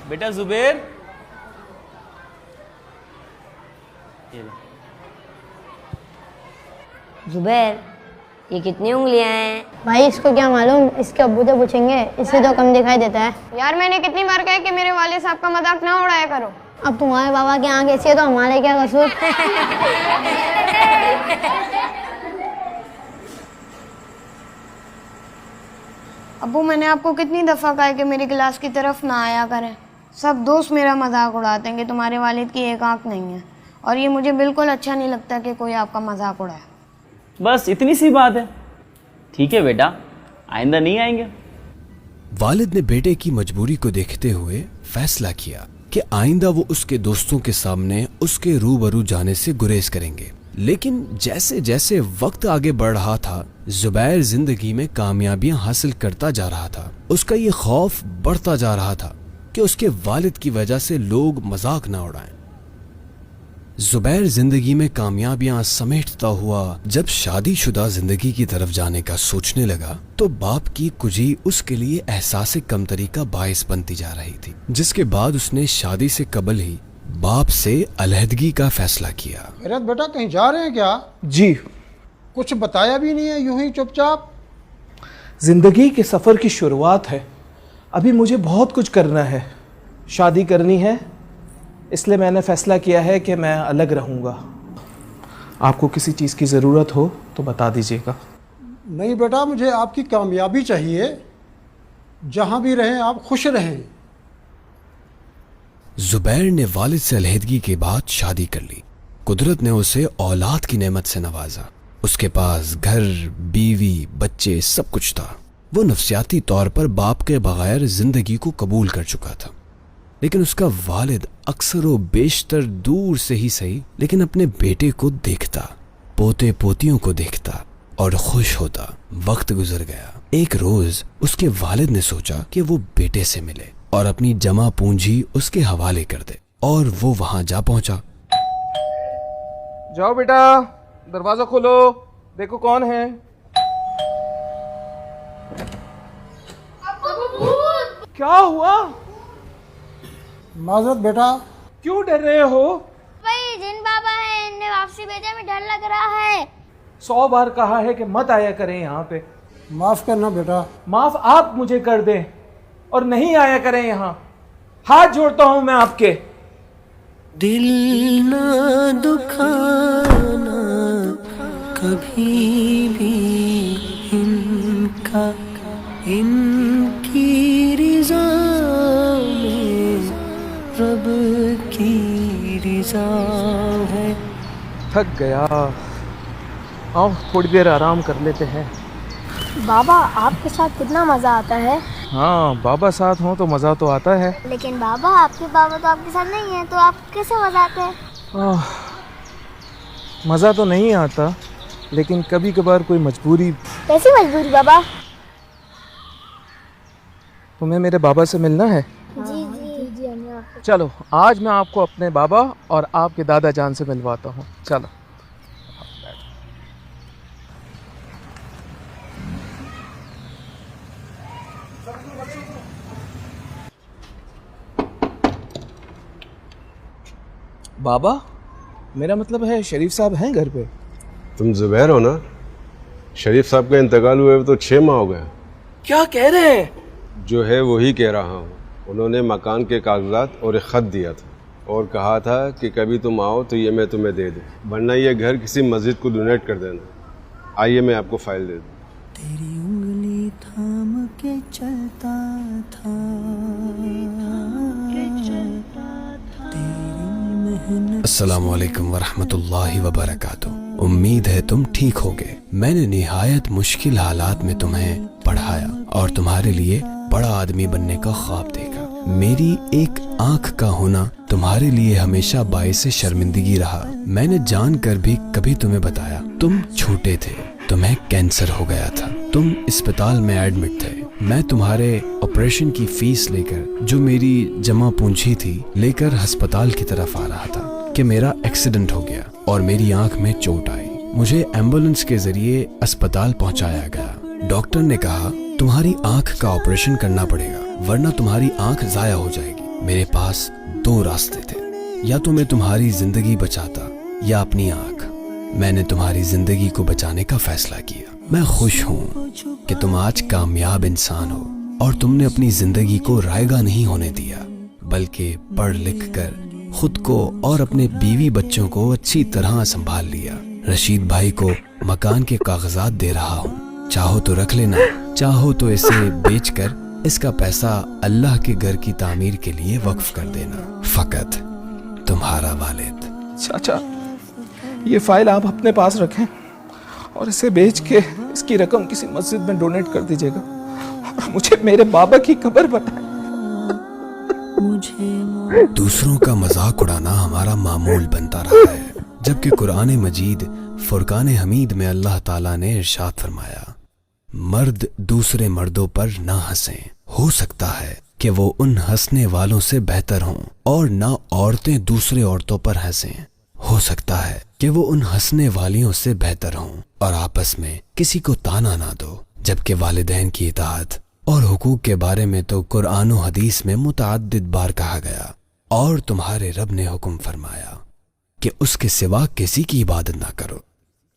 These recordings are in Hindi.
बेटा जुबैर, जुबैर, ये कितनी उंगलियां हैं? भाई इसको क्या मालूम, इसके अब्बू से पूछेंगे, इससे तो कम दिखाई देता है। यार मैंने कितनी बार कहा कि मेरे वाले साहब का मजाक ना उड़ाया करो। अब तुम्हारे बाबा की आंख ऐसी है तो हमारे क्या कसूर। अब्बू मैंने आपको कितनी दफ़ा कहा है कि मेरी क्लास की तरफ ना आया करें। सब दोस्त मेरा मजाक उड़ाते हैं कि तुम्हारे वालिद की एक आंख नहीं है, और ये मुझे बिल्कुल अच्छा नहीं लगता कि कोई आपका मजाक उड़ाए। बस इतनी सी बात है। ठीक है बेटा, आइंदा नहीं आएंगे। वालिद ने बेटे की मजबूरी को देखते हुए फैसला किया कि आइंदा वो उसके दोस्तों के सामने उसके रूबरू जाने से गुरेज करेंगे। लेकिन जैसे जैसे वक्त आगे बढ़ रहा था, जुबैर जिंदगी में कामयाबियां हासिल करता जा रहा था। उसका ये खौफ बढ़ता जा रहा था कि उसके वालिद की वजह से लोग मजाक ना उड़ाएं। जुबैर जिंदगी में कामयाबियां समेटता हुआ जब शादीशुदा जिंदगी की तरफ जाने का सोचने लगा, तो बाप की कुजी उसके लिए एहसास कमतरी का बायस बनती जा रही थी, जिसके बाद उसने शादी से कबल ही बाप से अलहदगी का फैसला किया। खैरत बेटा, कहीं जा रहे हैं क्या? जी। कुछ बताया भी नहीं है, यूं ही चुपचाप। जिंदगी के सफर की शुरुआत है, अभी मुझे बहुत कुछ करना है, शादी करनी है, इसलिए मैंने फैसला किया है कि मैं अलग रहूंगा। आपको किसी चीज़ की ज़रूरत हो तो बता दीजिएगा। नहीं बेटा, मुझे आपकी कामयाबी चाहिए, जहां भी रहें आप खुश रहें। जुबैर ने वालिद से अलहदगी के बाद शादी कर ली। कुदरत ने उसे औलाद की नेमत से नवाजा। उसके पास घर, बीवी, बच्चे सब कुछ था। वो नफ्सियाती तौर पर बाप के बगैर जिंदगी को कबूल कर चुका था। लेकिन उसका वालिद अक्सर व बेशतर दूर से ही सही, लेकिन अपने बेटे को देखता, पोते पोतियों को देखता और खुश होता। वक्त गुजर गया। एक रोज उसके वालिद ने सोचा कि वो बेटे से मिले और अपनी जमा पूंजी उसके हवाले कर दे, और वो वहां जा पहुंचा। जाओ बेटा, दरवाजा खोलो, देखो कौन है। क्या हुआ? माजरत बेटा। क्यों डर रहे हो? भाई जिन बाबा है, इनने वापसी भेजा में डर लग रहा है। 100 बार कहा है कि मत आया करें यहाँ पे। माफ करना बेटा। माफ आप मुझे कर दें और नहीं आया करें यहाँ। हाथ जोड़ता हूं मैं आपके। दिल ना दुखाना कभी भी इनका, इनकी रिज़ा में रब की रिज़ा है। थक गया, आओ थोड़ी देर आराम कर लेते हैं। बाबा आपके साथ कितना मजा आता है। हाँ, बाबा साथ हो तो मज़ा तो आता है। लेकिन बाबा आपके बाबा तो आपके साथ नहीं है, तो आप कैसे मजा आते हैं? मज़ा तो नहीं आता, लेकिन कभी कभार कोई मजबूरी। कैसी मजबूरी बाबा? तुम्हें मेरे बाबा से मिलना है? जी जी जी, हमें चलो आज मैं आपको अपने बाबा और आपके दादा जान से मिलवाता हूँ। चलो। बाबा, मेरा मतलब है शरीफ साहब हैं घर पे? तुम जुबैर हो ना? शरीफ साहब का इंतकाल हुए तो 6 माह हो गए। क्या कह रहे हैं? जो है वही कह रहा हूँ। उन्होंने मकान के कागजात और एक ख़त दिया था और कहा था कि कभी तुम आओ तो ये मैं तुम्हें दे दूँ, वरना ये घर किसी मस्जिद को डोनेट कर देना। आइए मैं आपको फाइल दे दूँ। तेरी उंगली थाम के चलता था, अस्सलामुअलैकुम वरहमतुल्लाहि वबरकातुहू। उम्मीद है तुम ठीक होगे। मैंने निहायत मुश्किल हालात में तुम्हें पढ़ाया और तुम्हारे लिए बड़ा आदमी बनने का ख्वाब देखा। मेरी एक आंख का होना तुम्हारे लिए हमेशा बाइस शर्मिंदगी रहा। मैंने जानकर भी कभी तुम्हें बताया। तुम छोटे थे, तुम्हें कैंसर हो गया था, तुम अस्पताल में एडमिट थे। मैं तुम्हारे ऑपरेशन की फीस लेकर, जो मेरी जमा पूंजी थी, लेकर अस्पताल की तरफ आ रहा था कि मेरा एक्सीडेंट हो गया और मेरी आंख में चोट आई। मुझे एम्बुलेंस के जरिए अस्पताल पहुंचाया गया। डॉक्टर ने कहा तुम्हारी आंख का ऑपरेशन करना पड़ेगा, वरना तुम्हारी आंख जाया हो जाएगी। मेरे पास दो रास्ते थे, या तो मैं तुम्हारी जिंदगी बचाता या अपनी आंख। मैंने तुम्हारी जिंदगी को बचाने का फैसला किया। मैं खुश हूँ कि तुम आज कामयाब इंसान हो और तुमने अपनी जिंदगी को रायगा नहीं होने दिया, बल्कि पढ़ लिख कर खुद को और अपने बीवी बच्चों को अच्छी तरह संभाल लिया। रशीद भाई को मकान के कागजात दे रहा हूँ, चाहो तो रख लेना, चाहो तो इसे बेचकर इसका पैसा अल्लाह के घर की तामीर के लिए वक्फ कर देना। फकत तुम्हारा वालिद। चाचा, ये फाइल आप अपने पास रखें और इसे बेच के इसकी रकम किसी मस्जिद में डोनेट कर दीजिएगा और मुझे मेरे बाबा की कब्र बताएं। दूसरों का मजाक उड़ाना हमारा मामूल बनता रहा है, जबकि कुरान मजीद फुरकान हमीद में अल्लाह ताला ने इरशाद फरमाया, मर्द दूसरे मर्दों पर ना हंसें, हो सकता है कि वो उन हंसने वालों से बेहतर हों, और ना औरतें दूसरे औरतों पर हंसें, हो सकता है कि वो उन हंसने वालियों से बेहतर हों, और आपस में किसी को ताना ना दो। जबकि वालिदैन की इताअत और हुकूक के बारे में तो कुरान और हदीस में मुतअद्दिद बार कहा गया, और तुम्हारे रब ने हुक्म फरमाया कि उसके सिवा किसी की इबादत ना करो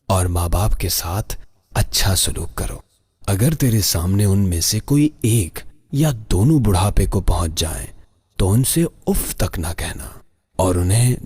और माँ बाप के साथ अच्छा सलूक करो। अगर तेरे सामने उनमें से कोई एक या दोनों बुढ़ापे को पहुंच जाएं, तो उनसे उफ तक ना कहना और उन्हें